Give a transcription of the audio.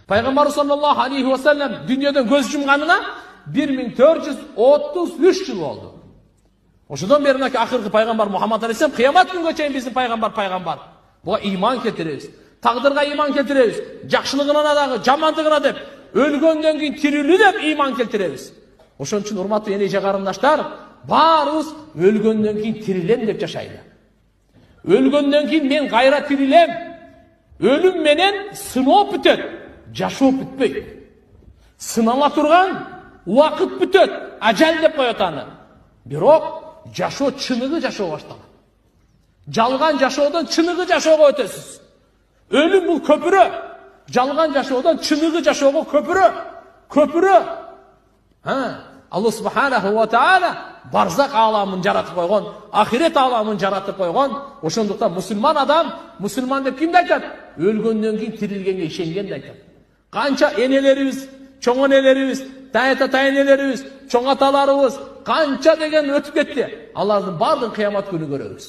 Пайғамбар саллаллаху алейхи ва саллям дүниеден көз жұмғанына 1433 жыл болды. Ошодан бері ақырғы пайғамбар Мұхаммад алейхиссалам қиямат күнге чейин біздің пайғамбар. Бұға иман келтіреміз. Тағдырға иман келтіреміз. Жақшылығына дағы, жамандығына деп, өлгөндөн кийин тирилүү деп иман келтіреміз. Ошон үчүн урматтуу эне карындаштар, баарыбыз өлгөндөн кийин тирилем деп жашайлы. Өлгөндөн кийин мен кайра тирилем. Өлүм менен сыноо бүтөт, жашоо бүтпөйт. Сынала турган убакыт бүтөт, ажал деп коет аны. Бирок жашоо чыныгы жашоо башталат. Жалган жашоодон чыныгы жашоого өтөсүз. Өлүм бул көпүрө. Жалган жашоодон чыныгы жашоого көпүрө. Аллах субханаху ва таала барзак аламын жаратып койгон, ахирет аламын жаратып койгон. Ошондуктан мусулман адам, мусулман деп кимди айтат? Өлгөндөн кийин тирилгенге ишенгенди айтат. Канча энелерибиз, чоң энелерибиз, тайнелерибиз, чоң аталарыбыз канча деген өтүп кетти. Алардын бардыгын кыямат күнү көрөбүз.